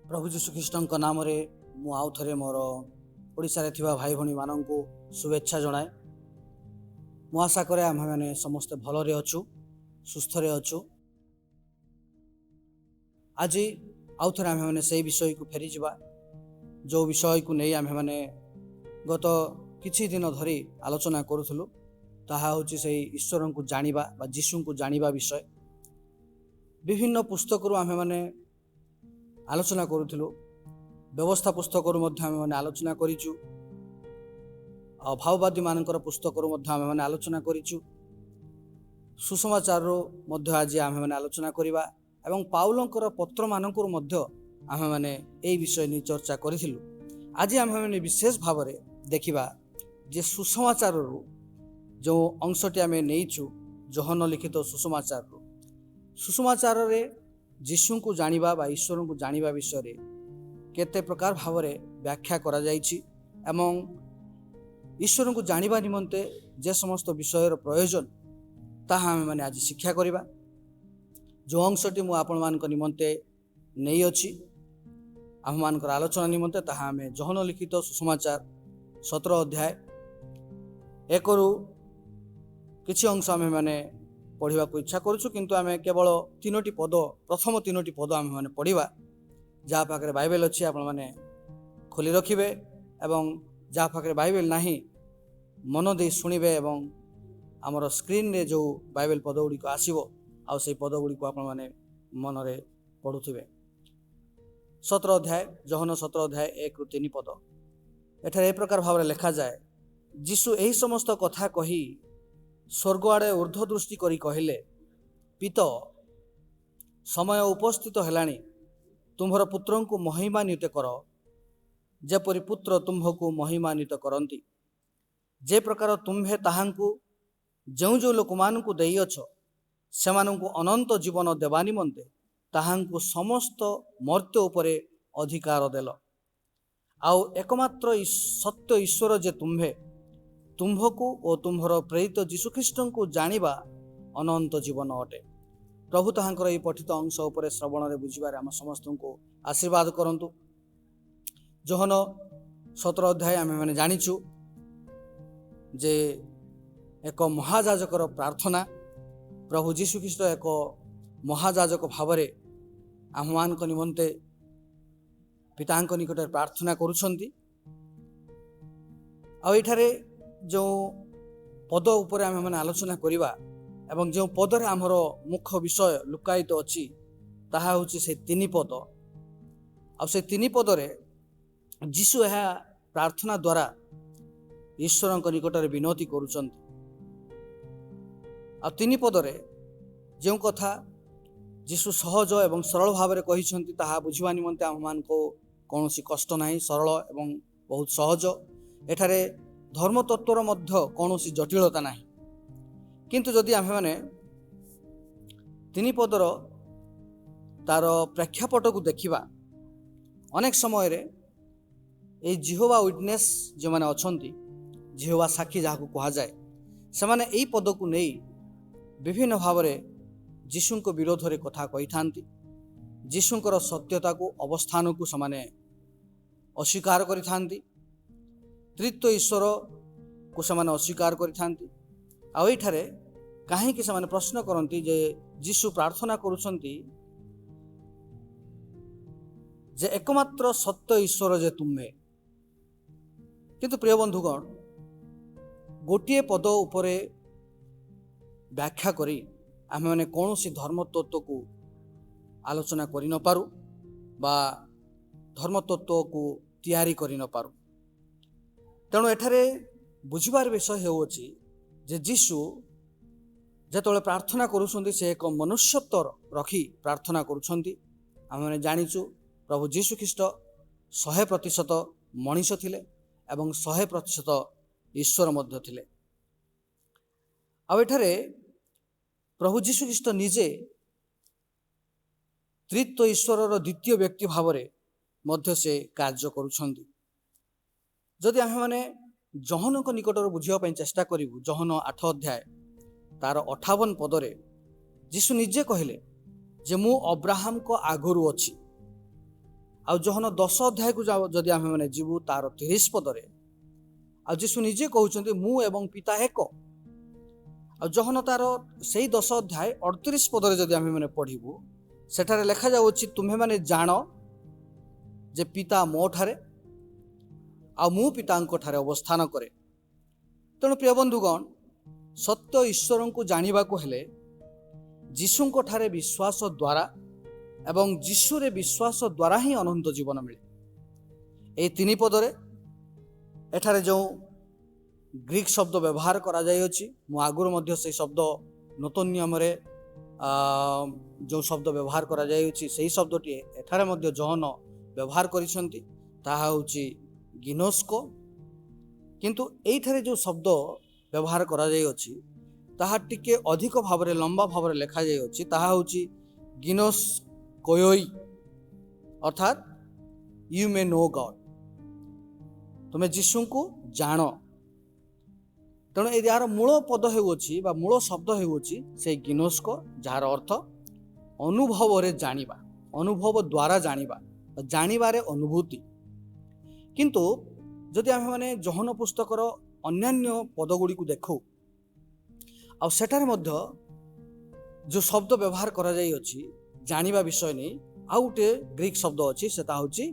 प्रभु यीशु ख्रीष्टଙ୍କ नामରେ ମୁଁ ଆଉ ଥରେ ମୋର ଓଡ଼ିଶାରେ ଥିବା ଭାଇ ଭଉଣୀମାନଙ୍କୁ शुभेच्छा ଜଣାଏ। ମୁଁ ଆଶା କରେ ଆମେମାନେ ସମସ୍ତେ ଭଲରେ ଅଛୁ, ସୁସ୍ଥରେ ଅଛୁ। ଆଜି ଆଉ ଥରେ ଆମେମାନେ ସେଇ ବିଷୟକୁ ଫେରିଯିବା, ଯେଉଁ ବିଷୟକୁ ନେଇ ଆମେମାନେ ଗତ କିଛି ଦିନ ଧରି ଆଲୋଚନା କରୁଥିଲୁ। ତାହା ହେଉଛି ସେଇ ଈଶ୍ୱରଙ୍କୁ ଜାଣିବା ବା ଯୀଶୁଙ୍କୁ ଜାଣିବା ବିଷୟ। ବିଭିନ୍ନ ପୁସ୍ତକରୁ ଆମେମାନେ ଆଲୋଚନା କରୁଥିଲୁ, ବ୍ୟବସ୍ଥା ପୁସ୍ତକରୁ ମଧ୍ୟ ଆମେମାନେ ଆଲୋଚନା କରିଛୁ, ଆଉ ଭାବବାଦୀମାନଙ୍କର ପୁସ୍ତକରୁ ମଧ୍ୟ ଆମେମାନେ ଆଲୋଚନା କରିଛୁ। ସୁସମାଚାରରୁ ମଧ୍ୟ ଆଜି ଆମେମାନେ ଆଲୋଚନା କରିବା ଏବଂ ପାଉଲଙ୍କର ପତ୍ରମାନଙ୍କରୁ ମଧ୍ୟ ଆମେମାନେ ଏହି ବିଷୟ ନେଇ ଚର୍ଚ୍ଚା କରିଥିଲୁ। ଆଜି ଆମେମାନେ ବିଶେଷ ଭାବରେ ଦେଖିବା ଯେ ସୁସମାଚାରରୁ ଯେଉଁ ଅଂଶଟି ଆମେ ନେଇଛୁ, ଯୋହନ ଲିଖିତ ସୁସମାଚାରରେ ଯୀଶୁଙ୍କୁ ଜାଣିବା ବା ଈଶ୍ୱରଙ୍କୁ ଜାଣିବା ବିଷୟରେ କେତେ ପ୍ରକାର ଭାବରେ ବ୍ୟାଖ୍ୟା କରାଯାଇଛି ଏବଂ ଈଶ୍ୱରଙ୍କୁ ଜାଣିବା ନିମନ୍ତେ ଯେ ସମସ୍ତ ବିଷୟର ପ୍ରୟୋଜନ ତାହା ଆମେମାନେ ଆଜି ଶିକ୍ଷା କରିବା। ଯେଉଁ ଅଂଶଟି ମୁଁ ଆପଣମାନଙ୍କ ନିମନ୍ତେ ନେଇଅଛି ଆମମାନଙ୍କର ଆଲୋଚନା ନିମନ୍ତେ, ତାହା ଆମେ ଯୋହନ ଲିଖିତ ସୁସମାଚାର 17 ଅଧ୍ୟାୟ 1ରୁ କିଛି ଅଂଶ ଆମେମାନେ ପଢ଼ିବାକୁ ଇଚ୍ଛା କରୁଛୁ, କିନ୍ତୁ ଆମେ କେବଳ ପ୍ରଥମ ତିନୋଟି ପଦ ଆମେମାନେ ପଢ଼ିବା। ଯାହା ପାଖରେ ବାଇବେଲ ଅଛି ଆପଣମାନେ ଖୋଲି ରଖିବେ ଏବଂ ଯାହା ପାଖରେ ବାଇବେଲ ନାହିଁ ମନ ଦେଇ ଶୁଣିବେ ଏବଂ ଆମର ସ୍କ୍ରିନରେ ଯେଉଁ ବାଇବେଲ ପଦ ଗୁଡ଼ିକ ଆସିବ ଆଉ ସେଇ ପଦ ଗୁଡ଼ିକୁ ଆପଣମାନେ ମନରେ ପଢ଼ୁଥିବେ। 17 ଅଧ୍ୟାୟ ଯୋହନ 17 ଅଧ୍ୟାୟ 1ରୁ 3 ପଦ। ଏଠାରେ ଏ ପ୍ରକାର ଭାବରେ ଲେଖାଯାଏ, ଯୀଶୁ ଏହି ସମସ୍ତ କଥା କହି ସ୍ୱର୍ଗ ଆଡ଼େ ଊର୍ଦ୍ଧ୍ୱ ଦୃଷ୍ଟି କରି କହିଲେ, ପିତ, ସମୟ ଉପସ୍ଥିତ ହେଲାଣି, ତୁମ୍ଭର ପୁତ୍ରଙ୍କୁ ମହିମାନ୍ୱିତ କର, ଯେପରି ପୁତ୍ର ତୁମ୍ଭକୁ ମହିମାନ୍ୱିତ କରନ୍ତି। ଯେ ପ୍ରକାର ତୁମ୍ଭେ ତାହାଙ୍କୁ ଯେଉଁ ଯେଉଁ ଲୋକମାନଙ୍କୁ ଦେଇଅଛ ସେମାନଙ୍କୁ ଅନନ୍ତ ଜୀବନ ଦେବା ନିମନ୍ତେ ତାହାଙ୍କୁ ସମସ୍ତ ମର୍ତ୍ତ୍ୟ ଉପରେ ଅଧିକାର ଦେଲ। ଆଉ ଏକମାତ୍ର ସତ୍ୟ ଈଶ୍ୱର ଯେ ତୁମ୍ଭକୁ ଓ ତୁମ୍ଭର ପ୍ରେରିତ ଯୀଶୁଖ୍ରୀଷ୍ଟଙ୍କୁ ଜାଣିବା ଅନନ୍ତ ଜୀବନ ଅଟେ। ପ୍ରଭୁ ତାହାଙ୍କର ଏହି ପଠିତ ଅଂଶ ଉପରେ ଶ୍ରବଣରେ ବୁଝିବାରେ ଆମ ସମସ୍ତଙ୍କୁ ଆଶୀର୍ବାଦ କରନ୍ତୁ। ଯୋହନ 17 ଅଧ୍ୟାୟ ଆମେମାନେ ଜାଣିଛୁ ଯେ ଏକ ମହାଯାଜକର ପ୍ରାର୍ଥନା। ପ୍ରଭୁ ଯୀଶୁଖ୍ରୀଷ୍ଟ ଏକ ମହାଯାଜକ ଭାବରେ ଆମମାନଙ୍କ ନିମନ୍ତେ ପିତାଙ୍କ ନିକଟରେ ପ୍ରାର୍ଥନା କରୁଛନ୍ତି। ଆଉ ଏଠାରେ ଯେଉଁ ପଦ ଉପରେ ଆମେମାନେ ଆଲୋଚନା କରିବା ଏବଂ ଯେଉଁ ପଦରେ ଆମର ମୁଖ୍ୟ ବିଷୟ ଲୁକାୟିତ ଅଛି ତାହା ହେଉଛି ସେ 3 ପଦ। ଆଉ ସେ 3 ପଦରେ ଯୀଶୁ ଏହା ପ୍ରାର୍ଥନା ଦ୍ୱାରା ଈଶ୍ୱରଙ୍କ ନିକଟରେ ବିନତି କରୁଛନ୍ତି। ଆଉ 3 ପଦରେ ଯେଉଁ କଥା ଯୀଶୁ ସହଜ ଏବଂ ସରଳ ଭାବରେ କହିଛନ୍ତି ତାହା ବୁଝିବା ନିମନ୍ତେ ଆମମାନଙ୍କୁ କୌଣସି କଷ୍ଟ ନାହିଁ, ସରଳ ଏବଂ ବହୁତ ସହଜ। ଏଠାରେ ଧର୍ମତତ୍ତ୍ୱର ମଧ୍ୟ କୌଣସି ଜଟିଳତା ନାହିଁ। କିନ୍ତୁ ଯଦି ଆମେମାନେ 3 ପଦର ତାର ପ୍ରେକ୍ଷାପଟକୁ ଦେଖିବା, ଅନେକ ସମୟରେ ଏହି ଜିହୋବା ୱିଟନେସ୍ ଯେଉଁମାନେ ଅଛନ୍ତି, ଜିହୋବା ସାକ୍ଷୀ ଯାହାକୁ କୁହାଯାଏ, ସେମାନେ ଏହି ପଦକୁ ନେଇ ବିଭିନ୍ନ ଭାବରେ ଯୀଶୁଙ୍କ ବିରୋଧରେ କଥା କହିଥାନ୍ତି। ଯୀଶୁଙ୍କର ସତ୍ୟତାକୁ ଅବସ୍ଥାନକୁ ସେମାନେ ଅସ୍ୱୀକାର କରିଥାନ୍ତି। ତ୍ରିତ୍ୱ ଈଶ୍ୱରକୁ ସେମାନେ ଅସ୍ୱୀକାର କରିଥାନ୍ତି। ଆଉ ଏଇଠାରେ କାହିଁକି ସେମାନେ ପ୍ରଶ୍ନ କରନ୍ତି ଯେ ଯୀଶୁ ପ୍ରାର୍ଥନା କରୁଛନ୍ତି ଯେ ଏକମାତ୍ର ସତ୍ୟ ଈଶ୍ୱର ଯେ ତୁମ୍ଭେ। କିନ୍ତୁ ପ୍ରିୟ ବନ୍ଧୁଗଣ, ଗୋଟିଏ ପଦ ଉପରେ ବ୍ୟାଖ୍ୟା କରି ଆମେମାନେ କୌଣସି ଧର୍ମତତ୍ତ୍ୱକୁ ଆଲୋଚନା କରିନପାରୁ ବା ଧର୍ମତତ୍ତ୍ୱକୁ ତିଆରି କରିନପାରୁ। ତେଣୁ ଏଠାରେ ବୁଝିବାର ବିଷୟ ହେଉଅଛି ଯେ ଯୀଶୁ ଯେତେବେଳେ ପ୍ରାର୍ଥନା କରୁଛନ୍ତି ସେ ଏକ ମନୁଷ୍ୟତ୍ୱ ରଖି ପ୍ରାର୍ଥନା କରୁଛନ୍ତି। ଆମେମାନେ ଜାଣିଛୁ ପ୍ରଭୁ ଯୀଶୁଖ୍ରୀଷ୍ଟ 100% ମଣିଷ ଥିଲେ ଏବଂ 100% ଈଶ୍ୱର ମଧ୍ୟ ଥିଲେ। ଆଉ ଏଠାରେ ପ୍ରଭୁ ଯୀଶୁଖ୍ରୀଷ୍ଟ ନିଜେ ତ୍ରିତ୍ୱ ଈଶ୍ୱରର ଦ୍ୱିତୀୟ ବ୍ୟକ୍ତି ଭାବରେ ମଧ୍ୟ ସେ କାର୍ଯ୍ୟ କରୁଛନ୍ତି। ଯଦି ଆମେମାନେ ଯୋହନଙ୍କ ନିକଟରୁ ବୁଝିବା ପାଇଁ ଚେଷ୍ଟା କରିବୁ, ଯୋହନ 8 ଅଧ୍ୟାୟ ତାର 58 ପଦରେ ଯୀଶୁ ନିଜେ କହିଲେ ଯେ ମୁଁ ଅବ୍ରାହମଙ୍କ ଆଗରୁ ଅଛି ଆଉ ଜହନ 10 ଅଧ୍ୟାୟକୁ ଯଦି ଆମେ ମାନେ ଯିବୁ ତାର 30 ପଦରେ ଆଉ ଯୀଶୁ ନିଜେ କହୁଛନ୍ତି ମୁଁ ଏବଂ ପିତା ଏକ। ଆଉ ଜହନ ତାର ସେଇ 10 ଅଧ୍ୟାୟ 38 ପଦରେ ଯଦି ଆମେ ମାନେ ପଢିବୁ ସେଠାରେ ଲେଖାଯାଉଛି ତୁମ୍ଭେମାନେ ଜାଣ ଯେ ପିତା ମୋ ଠାରେ ଆଉ ମୁଁ ପିତାଙ୍କ ଠାରେ ଅବସ୍ଥାନ କରେ। ତେଣୁ ପ୍ରିୟ ବନ୍ଧୁଗଣ, ସତ୍ୟ ଈଶ୍ୱରଙ୍କୁ ଜାଣିବାକୁ ହେଲେ ଯୀଶୁଙ୍କ ଠାରେ ବିଶ୍ୱାସ ଦ୍ୱାରା ଏବଂ ଯୀଶୁରେ ବିଶ୍ୱାସ ଦ୍ୱାରା ହିଁ ଅନନ୍ତ ଜୀବନ ମିଳେ। ଏହି 3 ପଦରେ ଏଠାରେ ଯେଉଁ ଗ୍ରୀକ୍ ଶବ୍ଦ ବ୍ୟବହାର କରାଯାଇଅଛି, ମୁଁ ଆଗରୁ ମଧ୍ୟ ସେହି ଶବ୍ଦ ନୂତନ ନିୟମରେ ଯେଉଁ ଶବ୍ଦ ବ୍ୟବହାର କରାଯାଇଅଛି ସେହି ଶବ୍ଦଟି ଏଠାରେ ମଧ୍ୟ ଜହନ ବ୍ୟବହାର କରିଛନ୍ତି, ତାହା ହେଉଛି ଗିନୋସ୍କୋ। କିନ୍ତୁ ଏଇଠାରେ ଯେଉଁ ଶବ୍ଦ ବ୍ୟବହାର କରାଯାଇଅଛି ତାହା ଟିକେ ଅଧିକ ଭାବରେ ଲମ୍ବା ଭାବରେ ଲେଖାଯାଇଅଛି, ତାହା ହେଉଛି ଗିନୋସ୍ କୋୟୋଇ, ଅର୍ଥାତ୍ ୟୁ ମେ ନୋ ଗଡ୍, ତୁମେ ଯୀଶୁଙ୍କୁ ଜାଣ। ତେଣୁ ଏହାର ମୂଳ ପଦ ହେଉଅଛି ବା ମୂଳ ଶବ୍ଦ ହେଉଅଛି ସେଇ ଗିନୋସ୍କୋ, ଯାହାର ଅର୍ଥ ଅନୁଭବରେ ଜାଣିବା, ଅନୁଭବ ଦ୍ୱାରା ଜାଣିବା, ଜାଣିବାରେ ଅନୁଭୂତି। କିନ୍ତୁ ଯଦି ଆମେମାନେ ଜହନ ପୁସ୍ତକର ଅନ୍ୟାନ୍ୟ ପଦ ଗୁଡ଼ିକୁ ଦେଖୁ ଆଉ ସେଠାରେ ମଧ୍ୟ ଯେଉଁ ଶବ୍ଦ ବ୍ୟବହାର କରାଯାଇଅଛି ଜାଣିବା ବିଷୟ ନେଇ ଆଉ ଗୋଟିଏ ଗ୍ରୀକ୍ ଶବ୍ଦ ଅଛି, ସେଟା ହେଉଛି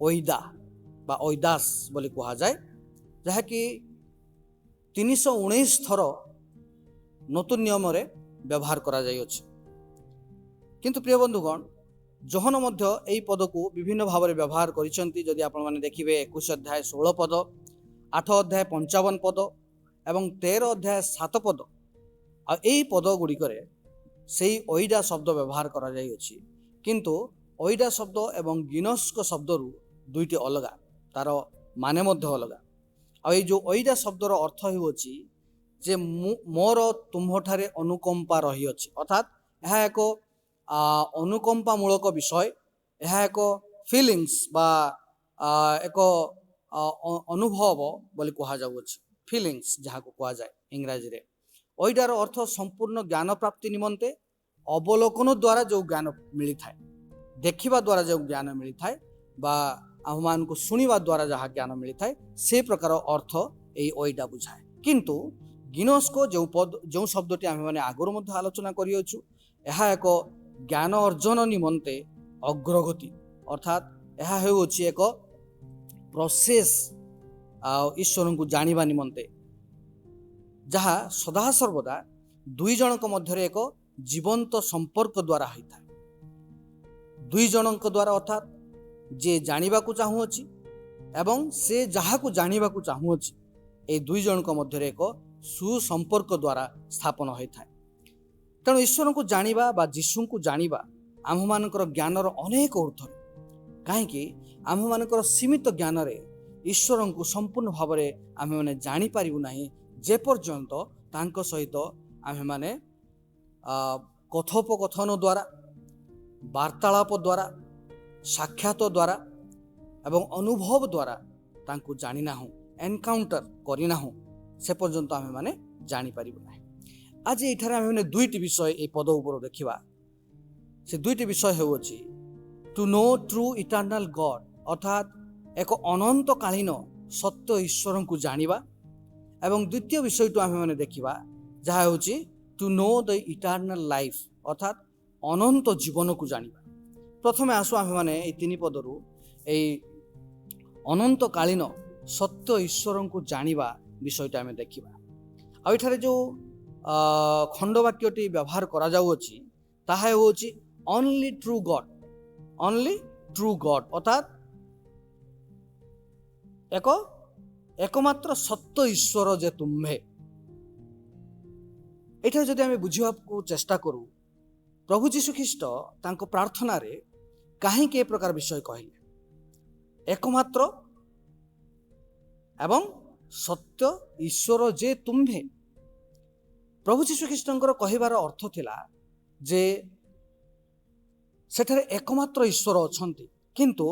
ଓଇଦା ବା ଓଇଦାସ୍ ବୋଲି କୁହାଯାଏ, ଯାହାକି 319 ଥର ନୂତନ ନିୟମରେ ବ୍ୟବହାର କରାଯାଇଅଛି। କିନ୍ତୁ ପ୍ରିୟ ବନ୍ଧୁଗଣ, ଜହନ ମଧ୍ୟ ଏହି ପଦକୁ ବିଭିନ୍ନ ଭାବରେ ବ୍ୟବହାର କରିଛନ୍ତି। ଯଦି ଆପଣମାନେ ଦେଖିବେ 21 ଅଧ୍ୟାୟ 16 ପଦ, 8 ଅଧ୍ୟାୟ 55 ପଦ ଏବଂ 13 ଅଧ୍ୟାୟ 7 ପଦ, ଆଉ ଏହି ପଦ ଗୁଡ଼ିକରେ ସେଇ ଓଇଡା ଶବ୍ଦ ବ୍ୟବହାର କରାଯାଇଅଛି। କିନ୍ତୁ ଓଇଡା ଶବ୍ଦ ଏବଂ ଗିନୋସ୍କୋ ଶବ୍ଦରୁ ଦୁଇଟି ଅଲଗା, ତାର ମାନେ ମଧ୍ୟ ଅଲଗା। ଆଉ ଏଇ ଯେଉଁ ଓଇଡା ଶବ୍ଦର ଅର୍ଥ ହେଉଅଛି ଯେ ମୋର ତୁମ୍ଭଠାରେ ଅନୁକମ୍ପା ରହିଅଛି, ଅର୍ଥାତ୍ ଏହା ଏକ ଅନୁକମ୍ପାମୂଳକ ବିଷୟ, ଏହା ଏକ ଫିଲିଙ୍ଗସ୍ ବା ଏକ ଅନୁଭବ ବୋଲି କୁହାଯାଉଅଛି, ଫିଲିଙ୍ଗସ୍ ଯାହାକୁ କୁହାଯାଏ ଇଂରାଜୀରେ। ଓଇଡାର ଅର୍ଥ ସମ୍ପୂର୍ଣ୍ଣ ଜ୍ଞାନ ପ୍ରାପ୍ତି ନିମନ୍ତେ ଅବଲୋକନ ଦ୍ୱାରା ଯେଉଁ ଜ୍ଞାନ ମିଳିଥାଏ, ଦେଖିବା ଦ୍ୱାରା ଯେଉଁ ଜ୍ଞାନ ମିଳିଥାଏ ବା ଆମମାନଙ୍କୁ ଶୁଣିବା ଦ୍ୱାରା ଯାହା ଜ୍ଞାନ ମିଳିଥାଏ, ସେ ପ୍ରକାର ଅର୍ଥ ଏହି ଓଇଡା ବୁଝାଏ। କିନ୍ତୁ ଗିନୋସ୍କୋ ଯେଉଁ ଶବ୍ଦଟି ଆମେମାନେ ଆଗରୁ ମଧ୍ୟ ଆଲୋଚନା କରିଅଛୁ, ଏହା ଏକ ଜ୍ଞାନ ଅର୍ଜନ ନିମନ୍ତେ ଅଗ୍ରଗତି, ଅର୍ଥାତ୍ ଏହା ହେଉଅଛି ଏକ ପ୍ରୋସେସ୍ ଆଉ ଈଶ୍ୱରଙ୍କୁ ଜାଣିବା ନିମନ୍ତେ, ଯାହା ସଦାସର୍ବଦା ଦୁଇ ଜଣଙ୍କ ମଧ୍ୟରେ ଏକ ଜୀବନ୍ତ ସମ୍ପର୍କ ଦ୍ୱାରା ହୋଇଥାଏ। ଦୁଇ ଜଣଙ୍କ ଦ୍ୱାରା, ଅର୍ଥାତ୍ ଯିଏ ଜାଣିବାକୁ ଚାହୁଁଅଛି ଏବଂ ସେ ଯାହାକୁ ଜାଣିବାକୁ ଚାହୁଁଅଛି, ଏହି ଦୁଇ ଜଣଙ୍କ ମଧ୍ୟରେ ଏକ ସୁସମ୍ପର୍କ ଦ୍ୱାରା ସ୍ଥାପନ ହୋଇଥାଏ। ତେଣୁ ଈଶ୍ୱରଙ୍କୁ ଜାଣିବା ବା ଯୀଶୁଙ୍କୁ ଜାଣିବା ଆମ୍ଭମାନଙ୍କର ଜ୍ଞାନର ଅନେକ ଉର୍ଦ୍ଧ୍ୱରେ। କାହିଁକି ଆମ୍ଭମାନଙ୍କର ସୀମିତ ଜ୍ଞାନରେ ଈଶ୍ୱରଙ୍କୁ ସମ୍ପୂର୍ଣ୍ଣ ଭାବରେ ଆମେମାନେ ଜାଣିପାରିବୁ ନାହିଁ, ଯେପର୍ଯ୍ୟନ୍ତ ତାଙ୍କ ସହିତ ଆମେମାନେ କଥୋପକଥନ ଦ୍ୱାରା, ବାର୍ତ୍ତାଳାପ ଦ୍ୱାରା, ସାକ୍ଷାତ ଦ୍ୱାରା ଏବଂ ଅନୁଭବ ଦ୍ୱାରା ତାଙ୍କୁ ଜାଣିନାହୁଁ, ଏନକାଉଣ୍ଟର କରିନାହୁଁ, ସେ ପର୍ଯ୍ୟନ୍ତ ଆମେମାନେ ଜାଣିପାରିବୁ ନାହିଁ। ଆଜି ଏଠାରେ ଆମେମାନେ ଦୁଇଟି ବିଷୟ ଏହି ପଦ ଉପରୁ ଦେଖିବା। ସେ ଦୁଇଟି ବିଷୟ ହେଉଅଛି ଟୁ ନୋ ଟ୍ରୁ ଇଟର୍ନାଲ ଗଡ୍, ଅର୍ଥାତ୍ ଏକ ଅନନ୍ତକାଳୀନ ସତ୍ୟ ଈଶ୍ୱରଙ୍କୁ ଜାଣିବା, ଏବଂ ଦ୍ୱିତୀୟ ବିଷୟଟି ଆମେମାନେ ଦେଖିବା ଯାହା ହେଉଛି ଟୁ ନୋ ଦ ଇଟର୍ନାଲ ଲାଇଫ୍, ଅର୍ଥାତ୍ ଅନନ୍ତ ଜୀବନକୁ ଜାଣିବା। ପ୍ରଥମେ ଆସୁ ଆମେମାନେ ଏହି 3 ପଦରୁ ଏହି ଅନନ୍ତକାଳୀନ ସତ୍ୟ ଈଶ୍ୱରଙ୍କୁ ଜାଣିବା ବିଷୟଟା ଆମେ ଦେଖିବା। ଆଉ ଏଠାରେ ଯେଉଁ ଖଣ୍ଡବାକ୍ୟଟି ବ୍ୟବହାର କରାଯାଉଅଛି ତାହା ହେଉଛି only true God, only true God, ଅର୍ଥାତ୍ ଏକମାତ୍ର ସତ୍ୟ ଈଶ୍ୱର ଯେ ତୁମ୍ଭେ। ଏଠାରେ ଯଦି ଆମେ ବୁଝିବାକୁ ଚେଷ୍ଟା କରୁ, ପ୍ରଭୁ ଯୀଶୁ ଖ୍ରୀଷ୍ଟ ତାଙ୍କ ପ୍ରାର୍ଥନାରେ କାହିଁକି ଏ ପ୍ରକାର ବିଷୟ କହିଲେ? ଏକମାତ୍ର ଏବଂ ସତ୍ୟ ଈଶ୍ୱର ଯେ ତୁମ୍ଭେ। ପ୍ରଭୁ ଯୀଶୁ ଖ୍ରୀଷ୍ଟଙ୍କର କହିବାର ଅର୍ଥ ଥିଲା ଯେ ସେଠାରେ ଏକମାତ୍ର ଈଶ୍ୱର ଅଛନ୍ତି, କିନ୍ତୁ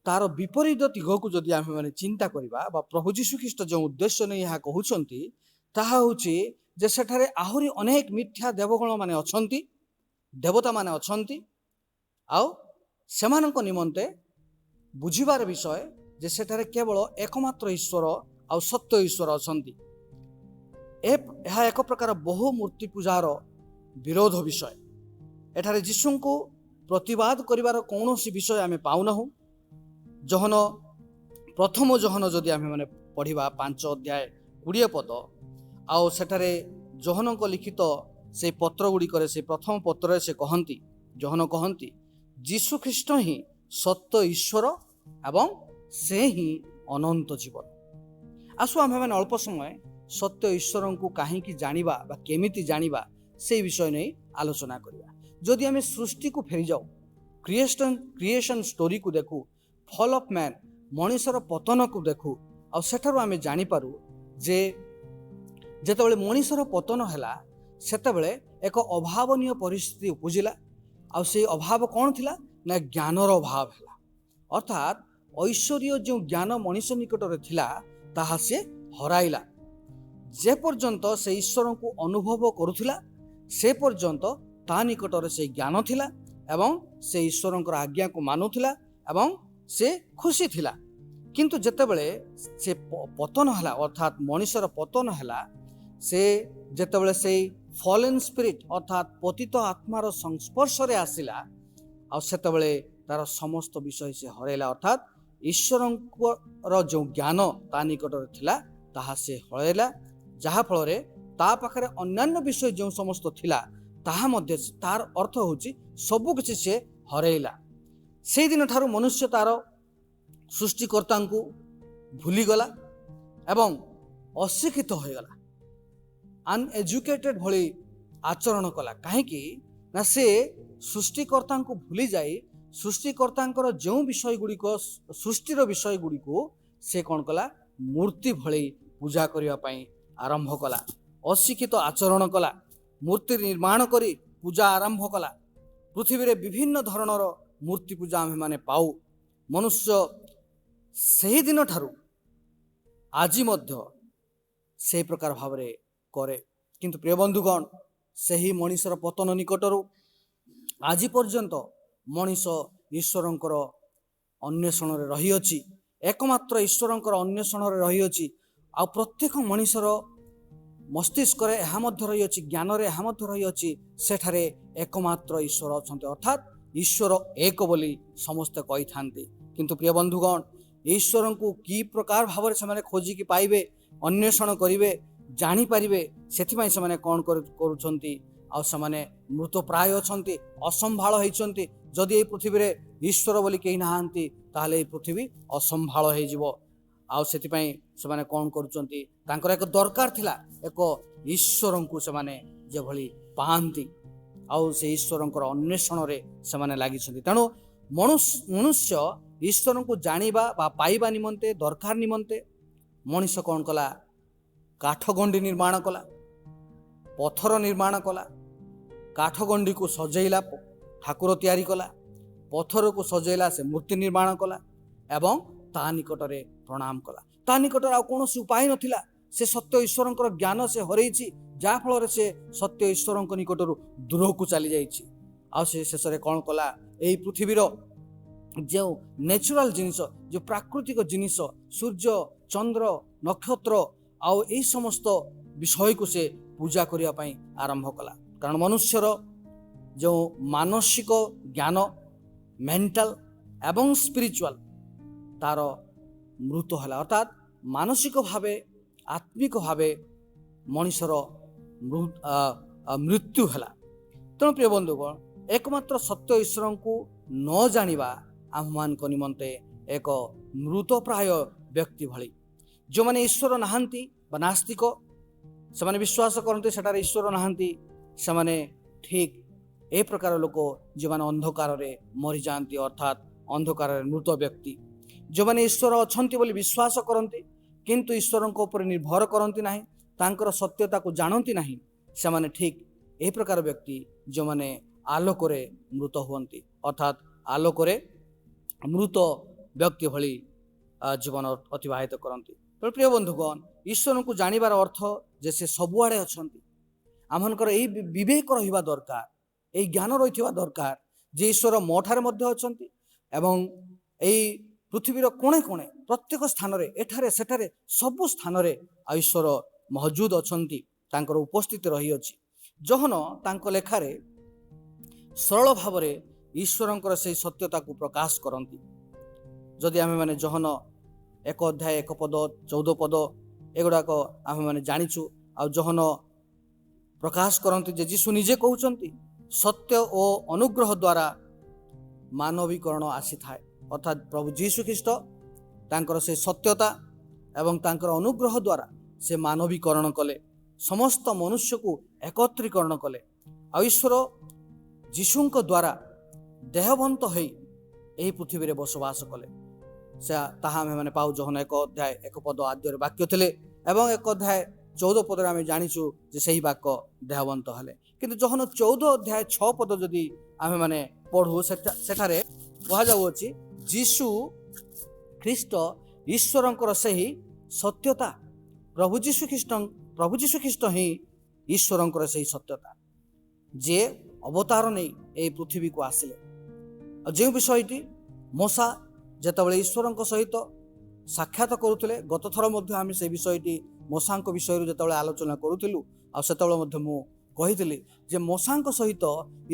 ତାର ବିପରୀତ ଦିଗକୁ ଯଦି ଆମେମାନେ ଚିନ୍ତା କରିବା ବା ପ୍ରଭୁ ଯୀଶୁ ଖ୍ରୀଷ୍ଟ ଯେଉଁ ଉଦ୍ଦେଶ୍ୟ ନେଇ ଏହା କହୁଛନ୍ତି ତାହା ହେଉଛି ଯେ ସେଠାରେ ଆହୁରି ଅନେକ ମିଥ୍ୟା ଦେବଗଣ ମାନେ ଅଛନ୍ତି, ଦେବତା ମାନେ ଅଛନ୍ତି, ଆଉ ସେମାନଙ୍କ ନିମନ୍ତେ ବୁଝିବାର ବିଷୟ ଯେ ସେଠାରେ କେବଳ ଏକମାତ୍ର ଈଶ୍ୱର ଆଉ ସତ୍ୟ ଈଶ୍ୱର ଅଛନ୍ତି। ଏହା ଏକ ପ୍ରକାର ବହୁ ମୂର୍ତ୍ତି ପୂଜାର ବିରୋଧ ବିଷୟ। ଏଠାରେ ଯୀଶୁଙ୍କୁ ପ୍ରତିବାଦ କରିବାର କୌଣସି ବିଷୟ ଆମେ ପାଉନାହୁଁ। ପ୍ରଥମ ଜହନ ଯଦି ଆମେ ପଢ଼ିବା 5:20 ପଦ, ଆଉ ସେଠାରେ ଜହନଙ୍କ ଲିଖିତ ସେଇ ପତ୍ର ଗୁଡ଼ିକରେ, ସେ ପ୍ରଥମ ପତ୍ରରେ ଜହନ କହନ୍ତି ଯୀଶୁ ଖ୍ରୀଷ୍ଟ ହିଁ ସତ୍ୟ ଈଶ୍ୱର ଏବଂ ସେ ହିଁ ଅନନ୍ତ ଜୀବନ। ଆସୁ ଆମେମାନେ ଅଳ୍ପ ସମୟ ସତ୍ୟ ଈଶ୍ୱରଙ୍କୁ କାହିଁକି ଜାଣିବା ବା କେମିତି ଜାଣିବା ସେଇ ବିଷୟ ନେଇ ଆଲୋଚନା କରିବା। ଯଦି ଆମେ ସୃଷ୍ଟିକୁ ଫେରିଯାଉ, କ୍ରିଏସନ୍ ଷ୍ଟୋରିକୁ ଦେଖୁ, ଫଲ୍ ଅଫ୍ ମ୍ୟାନ୍, ମଣିଷର ପତନକୁ ଦେଖୁ, ଆଉ ସେଠାରୁ ଆମେ ଜାଣିପାରୁ ଯେ ଯେତେବେଳେ ମଣିଷର ପତନ ହେଲା ସେତେବେଳେ ଏକ ଅଭାବନୀୟ ପରିସ୍ଥିତି ଉପୁଜିଲା। ଆଉ ସେଇ ଅଭାବ କ'ଣ ଥିଲା ନା ଜ୍ଞାନର ଅଭାବ ହେଲା। ଅର୍ଥାତ୍ ଐଶ୍ୱର୍ଯ୍ୟ ଯେଉଁ ଜ୍ଞାନ ମଣିଷ ନିକଟରେ ଥିଲା ତାହା ସେ ହରାଇଲା। ଯେ ପର୍ଯ୍ୟନ୍ତ ସେ ଈଶ୍ୱରଙ୍କୁ ଅନୁଭବ କରୁଥିଲା ସେ ପର୍ଯ୍ୟନ୍ତ ତା ନିକଟରେ ସେ ଜ୍ଞାନ ଥିଲା ଏବଂ ସେ ଈଶ୍ୱରଙ୍କର ଆଜ୍ଞାକୁ ମାନୁଥିଲା ଏବଂ ସେ ଖୁସି ଥିଲା। କିନ୍ତୁ ଯେତେବେଳେ ସେ ପତନ ହେଲା, ଅର୍ଥାତ୍ ମଣିଷର ପତନ ହେଲା, ସେ ଯେତେବେଳେ ସେଇ ଫଲେନ୍ ସ୍ପିରିଟ୍ ଅର୍ଥାତ୍ ପତିତ ଆତ୍ମାର ସଂସ୍ପର୍ଶରେ ଆସିଲା, ଆଉ ସେତେବେଳେ ତାର ସମସ୍ତ ବିଷୟ ସେ ହରାଇଲା। ଅର୍ଥାତ୍ ଈଶ୍ୱରଙ୍କର ଯେଉଁ ଜ୍ଞାନ ତା ନିକଟରେ ଥିଲା ତାହା ସେ ହରାଇଲା, ଯାହାଫଳରେ ତା ପାଖରେ ଅନ୍ୟାନ୍ୟ ବିଷୟ ଯେଉଁ ସମସ୍ତ ଥିଲା ତାହା ମଧ୍ୟ, ତାର ଅର୍ଥ ହେଉଛି ସବୁ କିଛି ସେ ହରାଇଲା। ସେଇଦିନ ଠାରୁ ମନୁଷ୍ୟ ତାର ସୃଷ୍ଟିକର୍ତ୍ତାଙ୍କୁ ଭୁଲିଗଲା ଏବଂ ଅଶିକ୍ଷିତ ହୋଇଗଲା, ଅନଏଜୁକେଟେଡ୍ ଭଳି ଆଚରଣ କଲା। କାହିଁକି ନା ସେ ସୃଷ୍ଟିକର୍ତ୍ତାଙ୍କୁ ଭୁଲି ଯାଇ ସୃଷ୍ଟିକର୍ତ୍ତାଙ୍କର ଯେଉଁ ବିଷୟ ଗୁଡ଼ିକ, ସୃଷ୍ଟିର ବିଷୟ ଗୁଡ଼ିକୁ ସେ କ'ଣ କଲା, ମୂର୍ତ୍ତି ଭଳି ପୂଜା କରିବା ପାଇଁ ଆରମ୍ଭ କଲା, ଅଶିକ୍ଷିତ ଆଚରଣ କଲା, ମୂର୍ତ୍ତି ନିର୍ମାଣ କରି ପୂଜା ଆରମ୍ଭ କଲା। ପୃଥିବୀରେ ବିଭିନ୍ନ ଧରଣର ମୂର୍ତ୍ତି ପୂଜା ଆମେମାନେ ପାଉ। ମନୁଷ୍ୟ ସେହିଦିନ ଠାରୁ ଆଜି ମଧ୍ୟ ସେହି ପ୍ରକାର ଭାବରେ କରେ। କିନ୍ତୁ ପ୍ରିୟ ବନ୍ଧୁଗଣ, ସେହି ମଣିଷର ପତନ ନିକଟରୁ ଆଜି ପର୍ଯ୍ୟନ୍ତ ମଣିଷ ଈଶ୍ୱରଙ୍କର ଅନ୍ୱେଷଣରେ ରହିଅଛି, ଏକମାତ୍ର ଈଶ୍ୱରଙ୍କର ଅନ୍ୱେଷଣରେ ରହିଅଛି। ଆଉ ପ୍ରତ୍ୟେକ ମଣିଷର ମସ୍ତିଷ୍କରେ ଏହା ମଧ୍ୟ ରହିଅଛି, ଜ୍ଞାନରେ ଏହା ମଧ୍ୟ ରହିଅଛି, ସେଠାରେ ଏକମାତ୍ର ଈଶ୍ୱର ଅଛନ୍ତି, ଅର୍ଥାତ୍ ଈଶ୍ୱର ଏକ ବୋଲି ସମସ୍ତେ କହିଥାନ୍ତି। କିନ୍ତୁ ପ୍ରିୟ ବନ୍ଧୁଗଣ, ଈଶ୍ୱରଙ୍କୁ କି ପ୍ରକାର ଭାବରେ ସେମାନେ ଖୋଜିକି ପାଇବେ, ଅନ୍ୱେଷଣ କରିବେ, ଜାଣିପାରିବେ, ସେଥିପାଇଁ ସେମାନେ କ'ଣ କରୁଛନ୍ତି, ଆଉ ସେମାନେ ମୃତପ୍ରାୟ ଅଛନ୍ତି, ଅସମ୍ଭାଳ ହେଇଛନ୍ତି। ଯଦି ଏହି ପୃଥିବୀରେ ଈଶ୍ୱର ବୋଲି କେହି ନାହାନ୍ତି ତାହେଲେ ଏହି ପୃଥିବୀ ଅସମ୍ଭାଳ ହେଇଯିବ। ଆଉ ସେଥିପାଇଁ ସେମାନେ କ'ଣ କରୁଛନ୍ତି, ତାଙ୍କର ଏକ ଦରକାର ଥିଲା, ଏକ ଈଶ୍ୱରଙ୍କୁ ସେମାନେ ଯେଭଳି ପାଆନ୍ତି, ଆଉ ସେ ଈଶ୍ୱରଙ୍କର ଅନ୍ୱେଷଣରେ ସେମାନେ ଲାଗିଛନ୍ତି। ତେଣୁ ମନୁଷ୍ୟ ଈଶ୍ୱରଙ୍କୁ ଜାଣିବା ବା ପାଇବା ନିମନ୍ତେ, ଦରକାର ନିମନ୍ତେ ମଣିଷ କ'ଣ କଲା, କାଠଗଣ୍ଡି ନିର୍ମାଣ କଲା, ପଥର ନିର୍ମାଣ କଲା, କାଠଗଣ୍ଡିକୁ ସଜେଇଲା, ଠାକୁର ତିଆରି କଲା, ପଥରକୁ ସଜେଇଲା, ସେ ମୂର୍ତ୍ତି ନିର୍ମାଣ କଲା ଏବଂ ତା ନିକଟରେ ପ୍ରଣାମ କଲା। ତା ନିକଟରେ ଆଉ କୌଣସି ଉପାୟ ନଥିଲା। ସେ ସତ୍ୟ ଈଶ୍ୱରଙ୍କର ଜ୍ଞାନ ସେ ହରେଇଛି, ଯାହାଫଳରେ ସେ ସତ୍ୟ ଈଶ୍ୱରଙ୍କ ନିକଟରୁ ଦୂରକୁ ଚାଲିଯାଇଛି। ଆଉ ସେ ଶେଷରେ କ'ଣ କଲା, ଏହି ପୃଥିବୀର ଯେଉଁ ନ୍ୟାଚୁରାଲ ଜିନିଷ, ଯେଉଁ ପ୍ରାକୃତିକ ଜିନିଷ, ସୂର୍ଯ୍ୟ, ଚନ୍ଦ୍ର, ନକ୍ଷତ୍ର, ଆଉ ଏହି ସମସ୍ତ ବିଷୟକୁ ସେ ପୂଜା କରିବା ପାଇଁ ଆରମ୍ଭ କଲା। କାରଣ ମନୁଷ୍ୟର ଯେଉଁ ମାନସିକ ଜ୍ଞାନ, ମେଣ୍ଟାଲ ଏବଂ ସ୍ପିରିଚୁଆଲ, ତାର ମୃତ ହେଲା। ଅର୍ଥାତ୍ ମାନସିକ ଭାବେ, ଆତ୍ମିକ ଭାବେ ମଣିଷର ମୃତ୍ୟୁ ହେଲା। ତେଣୁ ପ୍ରିୟ ବନ୍ଧୁଗଣ, ଏକମାତ୍ର ସତ୍ୟ ଈଶ୍ୱରଙ୍କୁ ନ ଜାଣିବା ଆମମାନଙ୍କ ନିମନ୍ତେ ଏକ ମୃତପ୍ରାୟ ବ୍ୟକ୍ତି ଭଳି। ଯେଉଁମାନେ ଈଶ୍ୱର ନାହାନ୍ତି ବା ନାସ୍ତିକ, ସେମାନେ ବିଶ୍ୱାସ କରନ୍ତି ସେଠାରେ ଈଶ୍ୱର ନାହାନ୍ତି, ସେମାନେ ଠିକ୍ ଏ ପ୍ରକାର ଲୋକ ଯେଉଁମାନେ ଅନ୍ଧକାରରେ ମରିଯାଆନ୍ତି, ଅର୍ଥାତ୍ ଅନ୍ଧକାରରେ ମୃତ ବ୍ୟକ୍ତି। ଯେଉଁମାନେ ଈଶ୍ୱର ଅଛନ୍ତି ବୋଲି ବିଶ୍ୱାସ କରନ୍ତି କିନ୍ତୁ ଈଶ୍ୱରଙ୍କ ଉପରେ ନିର୍ଭର କରନ୍ତି ନାହିଁ, ତାଙ୍କର ସତ୍ୟତାକୁ ଜାଣନ୍ତି ନାହିଁ, ସେମାନେ ଠିକ୍ ଏହି ପ୍ରକାର ବ୍ୟକ୍ତି ଯେଉଁମାନେ ଆଲୋକରେ ମୃତ ହୁଅନ୍ତି, ଅର୍ଥାତ୍ ଆଲୋକରେ ମୃତ ବ୍ୟକ୍ତି ଭଳି ଜୀବନ ଅତିବାହିତ କରନ୍ତି। ତେଣୁ ପ୍ରିୟ ବନ୍ଧୁଗଣ, ଈଶ୍ୱରଙ୍କୁ ଜାଣିବାର ଅର୍ଥ ଯେ ସେ ସବୁଆଡ଼େ ଅଛନ୍ତି। ଆମମାନଙ୍କର ଏହି ବିବେକ ରହିବା ଦରକାର, ଏହି ଜ୍ଞାନ ରହିଥିବା ଦରକାର ଯେ ଈଶ୍ୱର ମୋ ଠାରେ ମଧ୍ୟ ଅଛନ୍ତି ଏବଂ ଏହି ପୃଥିବୀର କୋଣେ କୋଣେ ପ୍ରତ୍ୟେକ ସ୍ଥାନରେ ଏଠାରେ ସେଠାରେ ସବୁ ସ୍ଥାନରେ ଈଶ୍ୱର ମହଜୁଦ ଅଛନ୍ତି, ତାଙ୍କର ଉପସ୍ଥିତି ରହିଅଛି। ଯୋହନ ତାଙ୍କ ଲେଖାରେ ସରଳ ଭାବରେ ଈଶ୍ୱରଙ୍କର ସେହି ସତ୍ୟତାକୁ ପ୍ରକାଶ କରନ୍ତି। ଯଦି ଆମେମାନେ ଯୋହନ 1 ଅଧ୍ୟାୟ 1 ପଦ 14 ପଦ ଏଗୁଡ଼ାକ ଆମେମାନେ ଜାଣିଛୁ। ଆଉ ଯୋହନ ପ୍ରକାଶ କରନ୍ତି ଯେ ଯୀଶୁ ନିଜେ କହୁଛନ୍ତି ସତ୍ୟ ଓ ଅନୁଗ୍ରହ ଦ୍ୱାରା ମାନବୀକରଣ ଆସିଥାଏ। ଅର୍ଥାତ୍ ପ୍ରଭୁ ଯୀଶୁ ଖ୍ରୀଷ୍ଟ ତାଙ୍କର ସେ ସତ୍ୟତା ଏବଂ ତାଙ୍କର ଅନୁଗ୍ରହ ଦ୍ୱାରା ସେ ମାନବୀକରଣ କଲେ, ସମସ୍ତ ମନୁଷ୍ୟକୁ ଏକତ୍ରୀକରଣ କଲେ। ଆଉ ଈଶ୍ୱର ଯୀଶୁଙ୍କ ଦ୍ୱାରା ଦେହବନ୍ତ ହୋଇ ଏହି ପୃଥିବୀରେ ବସବାସ କଲେ। ତାହା ଆମେମାନେ ପାଉ ଯୋହନ 1 ଅଧ୍ୟାୟ 1 ପଦ ଆଦ୍ୟରେ ବାକ୍ୟ ଥିଲେ ଏବଂ 1 ଅଧ୍ୟାୟ 14 ପଦରେ ଆମେ ଜାଣିଛୁ ଯେ ସେହି ବାକ୍ୟ ଦେହବନ୍ତ ହେଲେ। କିନ୍ତୁ ଯୋହନ 14 ଅଧ୍ୟାୟ 6 ପଦ ଯଦି ଆମେମାନେ ପଢ଼ୁ ସେଠାରେ କୁହାଯାଉଅଛି ଯୀଶୁ ଖ୍ରୀଷ୍ଟ ଈଶ୍ୱରଙ୍କର ସେହି ସତ୍ୟତା। ପ୍ରଭୁ ଯୀଶୁ ଖ୍ରୀଷ୍ଟ ହିଁ ଈଶ୍ୱରଙ୍କର ସେହି ସତ୍ୟତା, ଯିଏ ଅବତାର ନେଇ ଏହି ପୃଥିବୀକୁ ଆସିଲେ। ଆଉ ଯେଉଁ ବିଷୟଟି ମୋଶା ଯେତେବେଳେ ଈଶ୍ୱରଙ୍କ ସହିତ ସାକ୍ଷାତ କରୁଥିଲେ, ଗତ ଥର ମଧ୍ୟ ଆମେ ସେ ବିଷୟଟି ମୋଶାଙ୍କ ବିଷୟରୁ ଯେତେବେଳେ ଆଲୋଚନା କରୁଥିଲୁ, ଆଉ ସେତେବେଳେ ମଧ୍ୟ ମୁଁ କହିଥିଲି ଯେ ମୋଶାଙ୍କ ସହିତ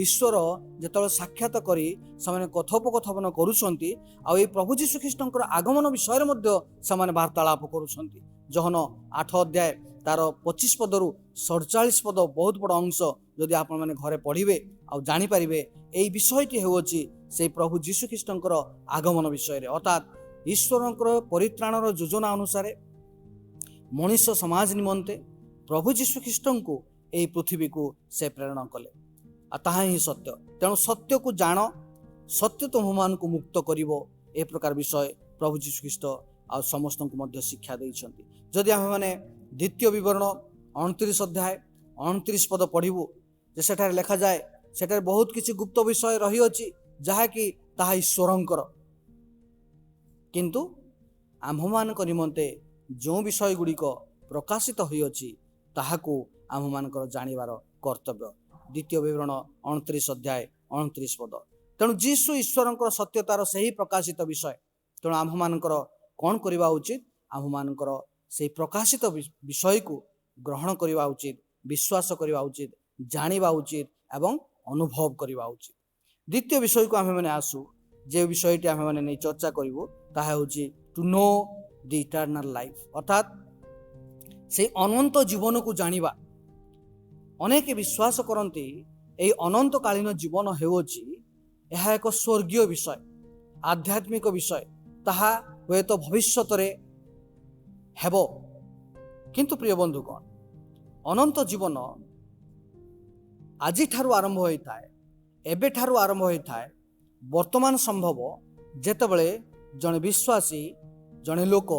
ଈଶ୍ୱର ଯେତେବେଳେ ସାକ୍ଷାତ କରି ସେମାନେ କଥୋପକଥନ କରୁଛନ୍ତି, ଆଉ ଏହି ପ୍ରଭୁ ଯୀଶୁ ଖ୍ରୀଷ୍ଟଙ୍କର ଆଗମନ ବିଷୟରେ ମଧ୍ୟ ସେମାନେ ବାର୍ତ୍ତାଳାପ କରୁଛନ୍ତି। ଯୋହନ 8 ଅଧ୍ୟାୟ ତାର 25 ପଦରୁ 47 ପଦ ବହୁତ ବଡ଼ ଅଂଶ ଯଦି ଆପଣମାନେ ଘରେ ପଢ଼ିବେ ଆଉ ଜାଣିପାରିବେ, ଏହି ବିଷୟଟି ହେଉଅଛି ସେହି ପ୍ରଭୁ ଯୀଶୁ ଖ୍ରୀଷ୍ଟଙ୍କର ଆଗମନ ବିଷୟରେ। ଅର୍ଥାତ୍ ଈଶ୍ୱରଙ୍କର ପରିତ୍ରାଣର ଯୋଜନା ଅନୁସାରେ ମଣିଷ ସମାଜ ନିମନ୍ତେ ପ୍ରଭୁ ଯୀଶୁ ଖ୍ରୀଷ୍ଟଙ୍କୁ ଏହି ପୃଥିବୀକୁ ସେ ପ୍ରେରଣ କଲେ। ଆଉ ତାହା ହିଁ ସତ୍ୟ। ତେଣୁ ସତ୍ୟକୁ ଜାଣ, ସତ୍ୟ ତୁମମାନଙ୍କୁ ମୁକ୍ତ କରିବ, ଏ ପ୍ରକାର ବିଷୟ ପ୍ରଭୁ ଯୀଶୁ ଖ୍ରୀଷ୍ଟ ଆଉ ସମସ୍ତଙ୍କୁ ମଧ୍ୟ ଶିକ୍ଷା ଦେଇଛନ୍ତି। ଯଦି ଆମେମାନେ ଦ୍ୱିତୀୟ ବିବରଣ 29 ଅଧ୍ୟାୟ 29 ପଦ ପଢ଼ିବୁ ଯେ ସେଠାରେ ଲେଖାଯାଏ, ସେଠାରେ ବହୁତ କିଛି ଗୁପ୍ତ ବିଷୟ ରହିଅଛି ଯାହାକି ତାହା ଈଶ୍ୱରଙ୍କର, କିନ୍ତୁ ଆମ୍ଭମାନଙ୍କ ନିମନ୍ତେ ଯେଉଁ ବିଷୟ ଗୁଡ଼ିକ ପ୍ରକାଶିତ ହୋଇଅଛି ତାହାକୁ ଆମ୍ଭମାନଙ୍କର ଜାଣିବାର କର୍ତ୍ତବ୍ୟ। ଦ୍ୱିତୀୟ ବିବରଣ 29 ଅଧ୍ୟାୟ 29 ପଦ। ତେଣୁ ଯୀଶୁ ଈଶ୍ୱରଙ୍କର ସତ୍ୟତାର ସେହି ପ୍ରକାଶିତ ବିଷୟ। ତେଣୁ ଆମ୍ଭମାନଙ୍କର କ'ଣ କରିବା ଉଚିତ? ଆମ୍ଭମାନଙ୍କର ସେହି ପ୍ରକାଶିତ ବିଷୟକୁ ଗ୍ରହଣ କରିବା ଉଚିତ, ବିଶ୍ୱାସ କରିବା ଉଚିତ, ଜାଣିବା ଉଚିତ ଏବଂ ଅନୁଭବ କରିବା ଉଚିତ। ଦ୍ୱିତୀୟ ବିଷୟକୁ ଆମେମାନେ ଆସୁ, ଯେ ବିଷୟଟି ଆମେମାନେ ନେଇ ଚର୍ଚ୍ଚା କରିବୁ, ତାହା ହେଉଛି ଟୁ ନୋ ଦି ଇଟର୍ନାଲ ଲାଇଫ୍, ଅର୍ଥାତ୍ ସେହି ଅନନ୍ତ ଜୀବନକୁ ଜାଣିବା। ଅନେକ ବିଶ୍ୱାସ କରନ୍ତି ଏହି ଅନନ୍ତକାଳୀନ ଜୀବନ ହେଉଅଛି ଏହା ଏକ ସ୍ୱର୍ଗୀୟ ବିଷୟ, ଆଧ୍ୟାତ୍ମିକ ବିଷୟ, ତାହା ହୁଏତ ଭବିଷ୍ୟତରେ ହେବ। କିନ୍ତୁ ପ୍ରିୟ ବନ୍ଧୁଗଣ, ଅନନ୍ତ ଜୀବନ ଆଜିଠାରୁ ଆରମ୍ଭ ହୋଇଥାଏ, ଏବେଠାରୁ ଆରମ୍ଭ ହୋଇଥାଏ। ବର୍ତ୍ତମାନ ସମ୍ଭବ ଯେତେବେଳେ ଜଣେ ବିଶ୍ୱାସୀ, ଜଣେ ଲୋକ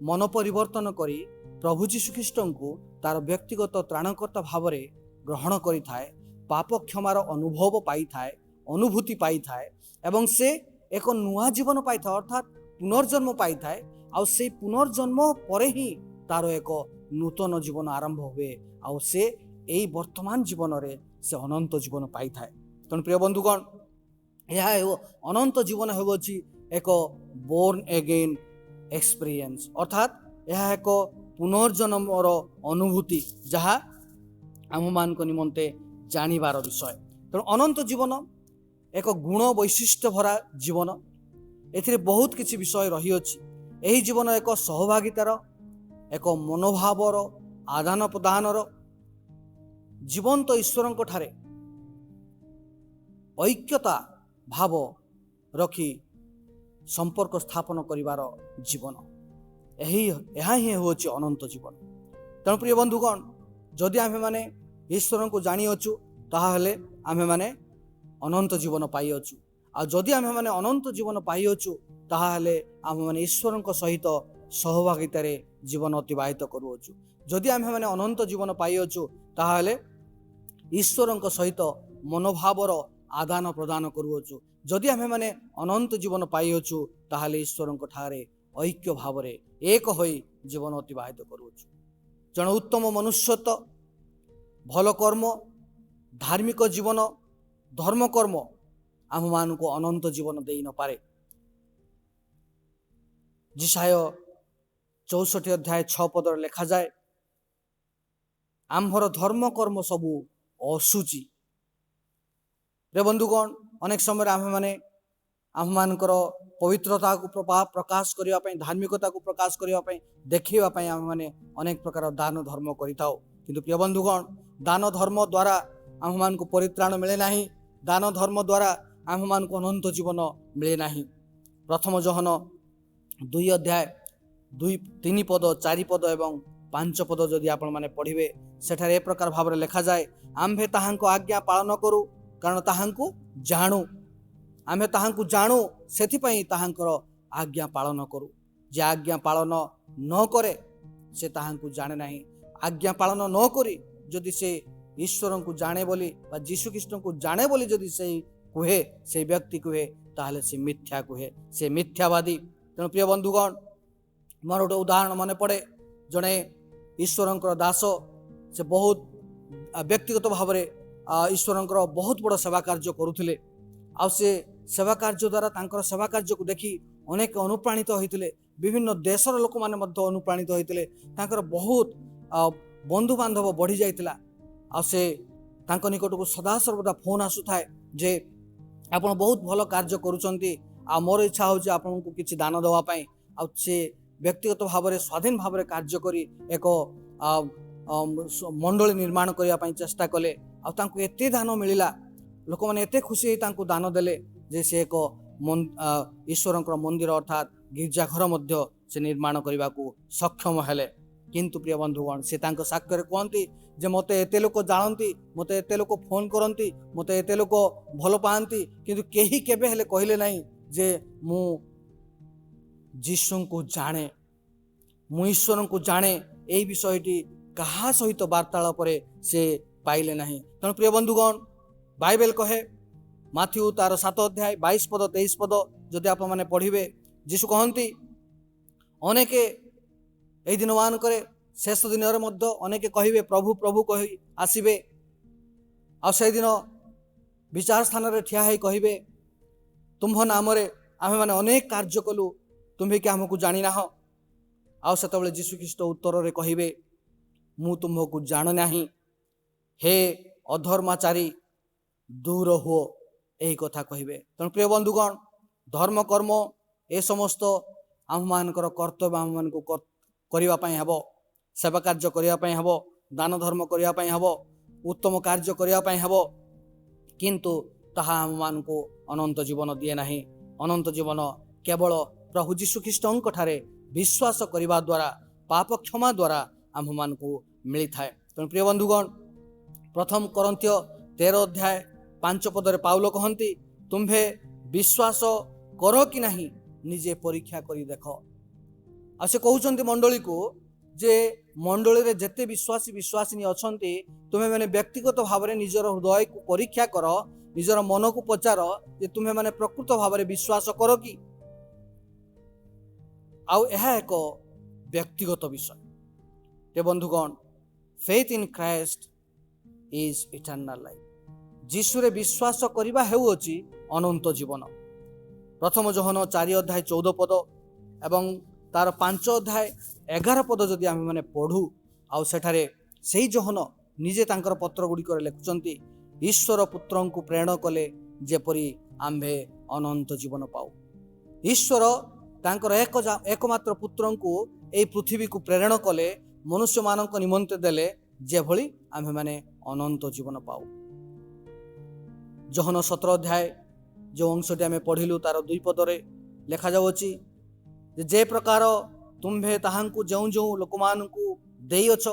ମନ ପରିବର୍ତ୍ତନ କରି ପ୍ରଭୁ ଯୀଶୁ ଖ୍ରୀଷ୍ଟଙ୍କୁ ତାର ବ୍ୟକ୍ତିଗତ ତ୍ରାଣକର୍ତ୍ତା ଭାବରେ ଗ୍ରହଣ କରିଥାଏ, ପାପ କ୍ଷମାର ଅନୁଭବ ପାଇଥାଏ, ଅନୁଭୂତି ପାଇଥାଏ ଏବଂ ସେ ଏକ ନୂଆ ଜୀବନ ପାଇଥାଏ, ଅର୍ଥାତ୍ ପୁନର୍ଜନ୍ମ ପାଇଥାଏ। ଆଉ ସେଇ ପୁନର୍ଜନ୍ମ ପରେ ହିଁ ତାର ଏକ ନୂତନ ଜୀବନ ଆରମ୍ଭ ହୁଏ, ଆଉ ସେ ଏଇ ବର୍ତ୍ତମାନ ଜୀବନରେ ସେ ଅନନ୍ତ ଜୀବନ ପାଇଥାଏ। ତେଣୁ ପ୍ରିୟ ବନ୍ଧୁଗଣ, ଏହା ଅନନ୍ତ ଜୀବନ ହେଉଅଛି ଏକ ବୋର୍ନ ଏଗେନ୍ ଏକ୍ସପିରିଏନ୍ସ, ଅର୍ଥାତ୍ ଏହା ଏକ ପୁନର୍ଜନ୍ମର ଅନୁଭୂତି ଯାହା ଆମମାନଙ୍କ ନିମନ୍ତେ ଜାଣିବାର ବିଷୟ। ତେଣୁ ଅନନ୍ତ ଜୀବନ ଏକ ଗୁଣ ବୈଶିଷ୍ଟ୍ୟ ଭରା ଜୀବନ। ଏଥିରେ ବହୁତ କିଛି ବିଷୟ ରହିଅଛି। ଏହି ଜୀବନ ଏକ ସହଭାଗିତାର, ଏକ ମନୋଭାବର ଆଦାନ ପ୍ରଦାନର, ଜୀବନ୍ତ ଈଶ୍ୱରଙ୍କ ଠାରେ ଐକ୍ୟତା ଭାବ ରଖି ସମ୍ପର୍କ ସ୍ଥାପନ କରିବାର ଜୀବନ। ଏହା ହିଁ ହେଉଛି ଅନନ୍ତ ଜୀବନ। ତେଣୁ ପ୍ରିୟ ବନ୍ଧୁଗଣ, ଯଦି ଆମ୍ଭେମାନେ ଈଶ୍ୱରଙ୍କୁ ଜାଣିଅଛୁ ତାହେଲେ ଆମ୍ଭେମାନେ ଅନନ୍ତ ଜୀବନ ପାଇଅଛୁ। ଆଉ ଯଦି ଆମ୍ଭେମାନେ ଅନନ୍ତ ଜୀବନ ପାଇଅଛୁ ତାହେଲେ ଆମ୍ଭେମାନେ ଈଶ୍ୱରଙ୍କ ସହିତ ସହଭାଗିତାରେ ଜୀବନ ଅତିବାହିତ କରୁଅଛୁ। ଯଦି ଆମ୍ଭେମାନେ ଅନନ୍ତ ଜୀବନ ପାଇଅଛୁ ତାହେଲେ ଈଶ୍ୱରଙ୍କ ସହିତ ମନୋଭାବର ଆଦାନ ପ୍ରଦାନ କରୁଅଛୁ। ଯଦି ଆମ୍ଭେମାନେ ଅନନ୍ତ ଜୀବନ ପାଇଅଛୁ ତାହେଲେ ଈଶ୍ୱରଙ୍କ ଠାରେ ଐକ୍ୟ ଭାବରେ ଏକ ହୋଇ ଜୀବନ ଅତିବାହିତ କରୁଅଛୁ। ଜଣେ ଉତ୍ତମ ମନୁଷ୍ୟତ୍ୱ, ଭଲ କର୍ମ, ଧାର୍ମିକ ଜୀବନ, ଧର୍ମକର୍ମ ଆମ୍ଭମାନଙ୍କୁ ଅନନ୍ତ ଜୀବନ ଦେଇ ନପାରେ। जिसाय 64 अध्याय 6 पदर लेखा जाए आम्भर धर्म कर्म सबू असुचि। रे बंधुगण अनेक समय आम मैंने आम मानकर पवित्रता को प्रकाश करने धार्मिकता को प्रकाश करने देखा आम मैंने अनेक प्रकार दान धर्म करिथाउ किंतु प्रिय बंधुगण दान धर्म द्वारा आम मान को परित्राण मिले नहीं। दान धर्म द्वारा आम मान को अनंत जीवन मिले नहीं। प्रथम जोहन 2 अध्याय 2-3 पद 4 पद एवं 5 पद जदि आपण माने पढ़िबे सेठारे ए प्रकार भाव लेखा जाए आम्भे ताहांको आज्ञा पालन करू कारण ताहांको जाणु। आम्भे ताहांको जाणु सेथिपई ताहांकर आज्ञा पालन करू। जे आज्ञा पालन न करे से ताहांको जाने नहीं। आज्ञा पालन न करी जदि से ईश्वर को जाने बोली बा यीशु कृष्ण को जाने बोली जदि से कुहे से व्यक्ति कुहे ताहले से मिथ्या कुहे, से मिथ्यावादी। तेणु प्रिय बंधुगण मोर गोटे उदाहरण मन पड़े जड़े ईश्वर दास से बहुत व्यक्तिगत भाव में ईश्वर बहुत बड़ सेवा कार्य करुले आ से सेवा कार्य द्वारा तांकर सेवा कार्य को देखी अनेक अनुप्राणित होते विभिन्न देशर लोक मैंने अनुप्राणित होते तांकर बहुत बंधु बांधव बढ़ी जाइतिला आ से तांको निकट को सदा सर्वदा फोन आसुथाए जे आपण बहुत भल कार्य करुचंती आ मोर इच्छा हो आपन को किछि दान देवा पई आ से व्यक्तिगत भाव में स्वाधीन भाव में कार्य करी एक मंडली निर्माण करने चेष्टा कले आउ एते दान मिलला लोक मैंने एते खुशी तांको दान देले जे से एक ईश्वर मंदिर अर्थात गिरजाघर मध्य से निर्माण करने को सक्षम हेले। किंतु प्रिय बंधुगण से साक्ष्य कहती जे मते एते लोक जानती मते एते लोक फोन करती मते एते लोक भल पाती किंतु केही केबे हेले कहले नहीं जे मु यीशु को जाने मु ईश्वर को जाने यही विषयटी कहा सहित वार्तालाप से पाइले नहीं। तेणु प्रिय बंधुगण बाइबल कहे माथ्यू तार 7 अध्याय 22 पद 23 पद जदि आप मैंने पढ़िबे यीशु कहती अनेके यही दिन मान करे शेष दिन अनेके कहिबे प्रभु प्रभु कही आसबे आ से दिन विचार स्थान रे ठिया है कहिबे तुम्भ नाम आमे माने अनेक कार्य कलु तुम्हें क्या हमको जानी ना आउ से यीशु ख्रीष्ट उत्तर रे कहिबे मु तुम्हको जान नहीं हे अधर्माचारी दूर हो यही कथा कहिबे। तेणु प्रिय बंधुगण धर्म कर्म ए समस्त आम मानकर कर्तव्य आम मान को करने हेब सेवा कार्य करने हेब दान धर्म करने हेब उत्तम कार्य करने हेब किंतु ताहा आम मान को अनंत जीवन दिए नहीं। अनंत जीवन केवल प्रभु यीशु ख्रीष्ट ठारे विश्वास करने द्वारा पाप क्षमा द्वारा आम मान को मिली थाए। तेणु प्रिय बंधुगण प्रथम कोरिन्थियो 13 अध्याय 5 पदरे पाउल कहती तुम्भे विश्वास कर कि नहीं निजे परीक्षा करी देख। आ से कहउचंती मंडली को जे मंडली रे जेते विश्वासी विश्वासिनी अछंती तुम्हें माने व्यक्तिगत भाव में निजर हृदय को परीक्षा कर निजर मन को पचार जे तुम्हें माने प्रकृत भाव में विश्वास कर कि आउ यह एक व्यक्तिगत विषय। ते बंधुगण faith in Christ is eternal life Jishu रे विश्वास करबा हेउछि अनंत जीवन। प्रथम जोहन 4 अध्याय 14 पद एवं तार 5 अध्याय 11 पद जदि आम मैंने पढ़ू आउ सेठारे सही जोहन निजे तांकर पत्र गुड़िक लिखुचंती ईश्वर पुत्र को प्रेरण कले जेपरी आम्भे अनंत जीवन पाऊ। ईश्वर तांकर एकमात्र पुत्र को यही पृथ्वी को प्रेरण कले मनुष्य मानक निमंत्रण देले जेभली आम्भे माने अनंत जीवन पाऊ। जोहन 17 अध्याय जो अंशटी आम पढ़िलु तार 2 पदरे लेखा जाउछि जे प्रकार तुम्भे ताहांकु जो जो लोक मानकु देइअछ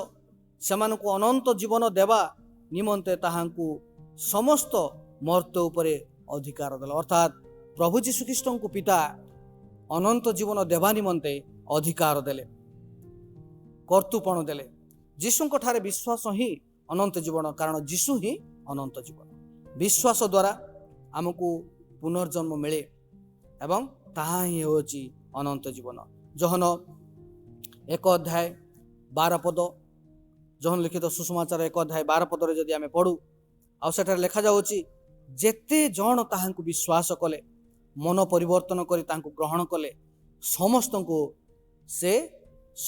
सेमानकु अनंत जीवन देवा निमंते ताहांकु समस्त मर्त्य उपरे अधिकार देला। अर्थात प्रभु यीशु ख्रीष्ट को पिता अनंत जीवन देवा निमंते अधिकार देले कर्तृपण देले। यीशु ठारे विश्वास ही अनंत जीवन कारण यीशु ही अनंत जीवन। विश्वास द्वारा आमको पुनर्जन्म मिले एवं ताहा ही होची अनंत जीवन। जोहन 1 अध्याय 12 पद जोहन लिखित सुसमाचार 1 अध्याय 12 पदरे जदि आमे पढ़ू आ सेठारे लेखा जाउछि जेते जण ताहांकु विश्वास कले मन परिवर्तन करी तांकु ग्रहण कले ସମସ୍ତଙ୍କୁ ସେ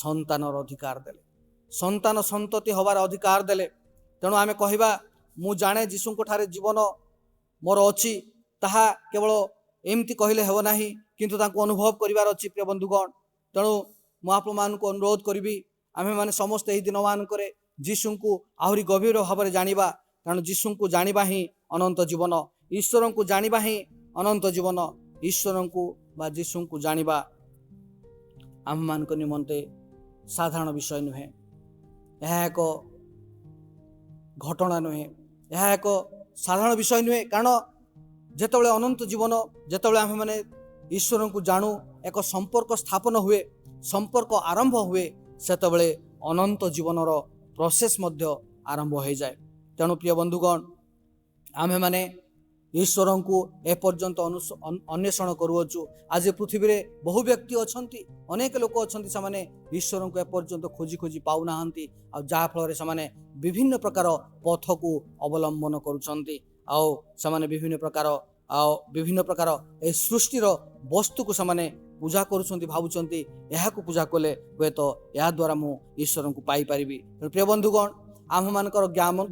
ସନ୍ତାନର ଅଧିକାର ଦେଲେ, ସନ୍ତାନ ସନ୍ତତି ହେବାର ଅଧିକାର ଦେଲେ। ତେଣୁ ଆମେ କହିବା ମୁଁ ଜାଣେ ଯୀଶୁଙ୍କ ଠାରେ ଜୀବନ ମୋର ଅଛି, ତାହା କେବଳ ଏମିତି କହିଲେ ହେବ ନାହିଁ, କିନ୍ତୁ ତାଙ୍କୁ ଅନୁଭବ କରିବାର ଅଛି ପ୍ରିୟ ବନ୍ଧୁଗଣ। ତେଣୁ ମୁଁ ଆପଣମାନଙ୍କୁ ଅନୁରୋଧ କରିବି ଆମେମାନେ ସମସ୍ତେ ଏହି ଦିନମାନଙ୍କରେ ଯୀଶୁଙ୍କୁ ଆହୁରି ଗଭୀର ଭାବରେ ଜାଣିବା, କାରଣ ଯୀଶୁଙ୍କୁ ଜାଣିବା ହିଁ ଅନନ୍ତ ଜୀବନ, ଈଶ୍ୱରଙ୍କୁ ଜାଣିବା ହିଁ ଅନନ୍ତ ଜୀବନ। ଈଶ୍ୱରଙ୍କୁ ବା ଯୀଶୁଙ୍କୁ ଜାଣିବା ଆମମାନଙ୍କ ନିମନ୍ତେ ସାଧାରଣ ବିଷୟ ନୁହେଁ, ଏହା ଏକ ଘଟଣା ନୁହେଁ, ଏହା ଏକ ସାଧାରଣ ବିଷୟ ନୁହେଁ। କାରଣ ଯେତେବେଳେ ଅନନ୍ତ ଜୀବନ, ଯେତେବେଳେ ଆମେମାନେ ଈଶ୍ୱରଙ୍କୁ ଜାଣୁ, ଏକ ସମ୍ପର୍କ ସ୍ଥାପନ ହୁଏ, ସମ୍ପର୍କ ଆରମ୍ଭ ହୁଏ, ସେତେବେଳେ ଅନନ୍ତ ଜୀବନର ପ୍ରୋସେସ୍ ମଧ୍ୟ ଆରମ୍ଭ ହୋଇଯାଏ। ତେଣୁ ପ୍ରିୟ ବନ୍ଧୁଗଣ, ଆମେମାନେ ଈଶ୍ୱରଙ୍କୁ ଏପର୍ଯ୍ୟନ୍ତ ଅନ୍ୱେଷଣ କରୁଅଛୁ। ଆଜି ପୃଥିବୀରେ ବହୁ ବ୍ୟକ୍ତି ଅଛନ୍ତି, ଅନେକ ଲୋକ ଅଛନ୍ତି, ସେମାନେ ଈଶ୍ୱରଙ୍କୁ ଏପର୍ଯ୍ୟନ୍ତ ଖୋଜି ଖୋଜି ପାଉନାହାନ୍ତି, ଆଉ ଯାହାଫଳରେ ସେମାନେ ବିଭିନ୍ନ ପ୍ରକାର ପଥକୁ ଅବଲମ୍ବନ କରୁଛନ୍ତି, ଆଉ ସେମାନେ ବିଭିନ୍ନ ପ୍ରକାର ଏହି ସୃଷ୍ଟିର ବସ୍ତୁକୁ ସେମାନେ ପୂଜା କରୁଛନ୍ତି, ଭାବୁଛନ୍ତି ଏହାକୁ ପୂଜା କଲେ ହୁଏତ ଏହା ଦ୍ୱାରା ମୁଁ ଈଶ୍ୱରଙ୍କୁ ପାଇପାରିବି। ପ୍ରିୟ ବନ୍ଧୁଗଣ, ଆମମାନଙ୍କର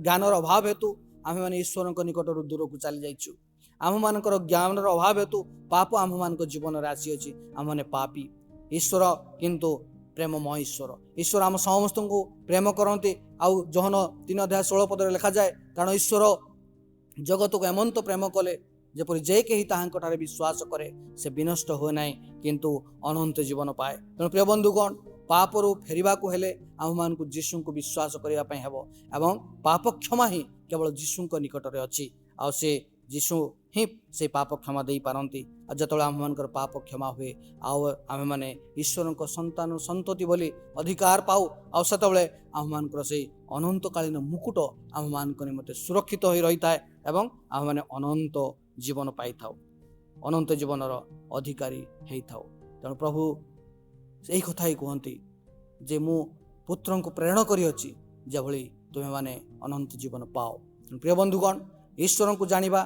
ଜ୍ଞାନର ଅଭାବ ହେତୁ ଆମେମାନେ ଈଶ୍ୱରଙ୍କ ନିକଟରୁ ଦୂରକୁ ଚାଲି ଯାଇଛୁ। ଆମମାନଙ୍କର ଜ୍ଞାନର ଅଭାବ ହେତୁ ପାପ ଆମମାନଙ୍କ ଜୀବନରେ ଆସିଅଛି, ଆମମାନେ ପାପୀ। ଈଶ୍ୱର କିନ୍ତୁ ପ୍ରେମମୟ ଈଶ୍ୱର। ଈଶ୍ୱର ଆମ ସମସ୍ତଙ୍କୁ ପ୍ରେମ କରନ୍ତି। ଆଉ ଯୋହନ 3:16 ଲେଖାଯାଏ, କାରଣ ଈଶ୍ୱର ଜଗତକୁ ଏମନ୍ତ ପ୍ରେମ କଲେ ଯେପରି ଯେ କେହି ତାହାଙ୍କଠାରେ ବିଶ୍ୱାସ କରେ ସେ ବିନଷ୍ଟ ହୁଏ ନାହିଁ, କିନ୍ତୁ ଅନନ୍ତ ଜୀବନ ପାଏ। ତେଣୁ ପ୍ରିୟ ବନ୍ଧୁଗଣ, ପାପରୁ ଫେରିବାକୁ ହେଲେ ଆମମାନଙ୍କୁ ଯୀଶୁଙ୍କୁ ବିଶ୍ୱାସ କରିବା ପାଇଁ ହେବ, ଏବଂ ପାପ କ୍ଷମା ହିଁ କେବଳ ଯୀଶୁଙ୍କ ନିକଟରେ ଅଛି, ଆଉ ସେ ଯୀଶୁ ହିଁ ସେ ପାପ କ୍ଷମା ଦେଇପାରନ୍ତି। ଆଉ ଯେତେବେଳେ ଆମମାନଙ୍କର ପାପ କ୍ଷମା ହୁଏ, ଆଉ ଆମେମାନେ ଈଶ୍ୱରଙ୍କ ସନ୍ତାନ ସନ୍ତତି ବୋଲି ଅଧିକାର ପାଉ, ଆଉ ସେତେବେଳେ ଆମମାନଙ୍କର ସେଇ ଅନନ୍ତକାଳୀନ ମୁକୁଟ ଆମମାନଙ୍କ ନିମନ୍ତେ ସୁରକ୍ଷିତ ହୋଇ ରହିଥାଏ, ଏବଂ ଆମେମାନେ ଅନନ୍ତ ଜୀବନ ପାଇଥାଉ, ଅନନ୍ତ ଜୀବନର ଅଧିକାରୀ ହେଇଥାଉ। ତେଣୁ ପ୍ରଭୁ ଏହି କଥା ହିଁ କୁହନ୍ତି ଯେ ମୁଁ ପୁତ୍ରଙ୍କୁ ପ୍ରେରଣ କରିଅଛି ଯେଭଳି ତୁମେମାନେ ଅନନ୍ତ ଜୀବନ ପାଅ। ପ୍ରିୟ ବନ୍ଧୁଗଣ, ଈଶ୍ୱରଙ୍କୁ ଜାଣିବା,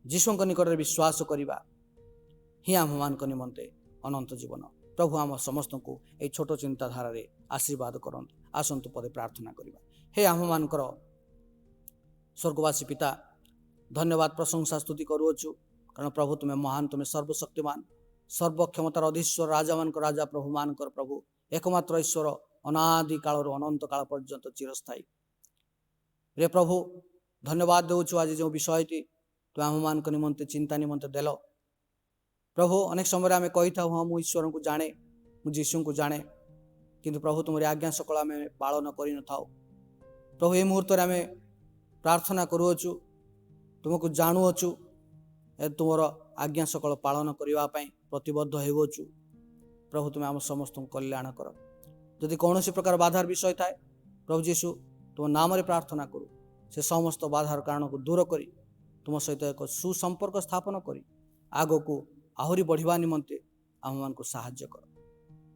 ଯୀଶୁଙ୍କ ନିକଟରେ ବିଶ୍ୱାସ କରିବା ହିଁ ଆମମାନଙ୍କ ନିମନ୍ତେ ଅନନ୍ତ ଜୀବନ। ପ୍ରଭୁ ଆମ ସମସ୍ତଙ୍କୁ ଏହି ଛୋଟ ଚିନ୍ତାଧାରାରେ ଆଶୀର୍ବାଦ କରନ୍ତୁ। ଆସନ୍ତୁ ପଦେ ପ୍ରାର୍ଥନା କରିବା। ହେ ଆମମାନଙ୍କର ସ୍ୱର୍ଗବାସୀ ପିତା, ଧନ୍ୟବାଦ ପ୍ରଶଂସା ସ୍ତୁତି କରୁଅଛୁ, କାରଣ ପ୍ରଭୁ ତୁମେ ମହାନ, ତୁମେ ସର୍ବଶକ୍ତିମାନ, ସର୍ବକ୍ଷମତାର ଅଧୀଶ୍ୱର, ରାଜାମାନଙ୍କର ରାଜା, ପ୍ରଭୁମାନଙ୍କର ପ୍ରଭୁ, ଏକମାତ୍ର ଈଶ୍ୱର, ଅନାଦି କାଳରୁ ଅନନ୍ତ କାଳ ପର୍ଯ୍ୟନ୍ତ ଚିରସ୍ଥାୟୀ। ରେ ପ୍ରଭୁ, ଧନ୍ୟବାଦ ଦେଉଛୁ ଆଜି ଯେଉଁ ବିଷୟଟି ତୁମେ ଆମମାନଙ୍କ ନିମନ୍ତେ ଚିନ୍ତା ନିମନ୍ତେ ଦେଲ। ପ୍ରଭୁ, ଅନେକ ସମୟରେ ଆମେ କହିଥାଉ ହଁ ମୁଁ ଈଶ୍ୱରଙ୍କୁ ଜାଣେ, ମୁଁ ଯୀଶୁଙ୍କୁ ଜାଣେ, କିନ୍ତୁ ପ୍ରଭୁ ତୁମର ଆଜ୍ଞା ସକଳ ଆମେ ପାଳନ କରିନଥାଉ। ପ୍ରଭୁ, ଏହି ମୁହୂର୍ତ୍ତରେ ଆମେ ପ୍ରାର୍ଥନା କରୁଅଛୁ, ତୁମକୁ ଜାଣୁଅଛୁ, ତୁମର ଆଜ୍ଞା ସକଳ ପାଳନ କରିବା ପାଇଁ ପ୍ରତିବଦ୍ଧ ହେଉଅଛୁ। ପ୍ରଭୁ, ତୁମେ ଆମ ସମସ୍ତଙ୍କୁ କଲ୍ୟାଣ କର। ଯଦି କୌଣସି ପ୍ରକାର ବାଧାର ବିଷୟ ଥାଏ, ପ୍ରଭୁ ଯୀଶୁ ତୁମ ନାମରେ ପ୍ରାର୍ଥନା କରୁ, ସେ ସମସ୍ତ ବାଧାର କାରଣକୁ ଦୂର କରି ତୁମ ସହିତ ଏକ ସୁସମ୍ପର୍କ ସ୍ଥାପନ କରି ଆଗକୁ ଆହୁରି ବଢ଼ିବା ନିମନ୍ତେ ଆମମାନଙ୍କୁ ସାହାଯ୍ୟ କର।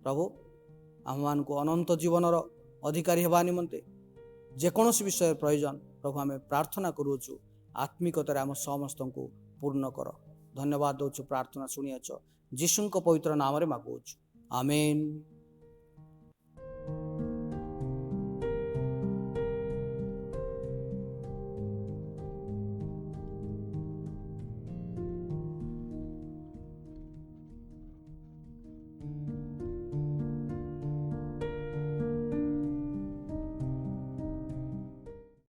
ପ୍ରଭୁ, ଆମମାନଙ୍କୁ ଅନନ୍ତ ଜୀବନର ଅଧିକାରୀ ହେବା ନିମନ୍ତେ ଯେକୌଣସି ବିଷୟର ପ୍ରয়োଜନ, ପ୍ରଭୁ ଆମେ ପ୍ରାର୍ଥନା କରୁଅଛୁ, ଆତ୍ମିକତାରେ ଆମ ସମସ୍ତଙ୍କୁ ପୂର୍ଣ୍ଣ କର। ଧନ୍ୟବାଦ ଦେଉଛୁ, ପ୍ରାର୍ଥନା ଶୁଣିଅଛ, ଯୀଶୁଙ୍କ ପବିତ୍ର ନାମରେ ମାଗୁଅଛୁ, ଆମେନ୍।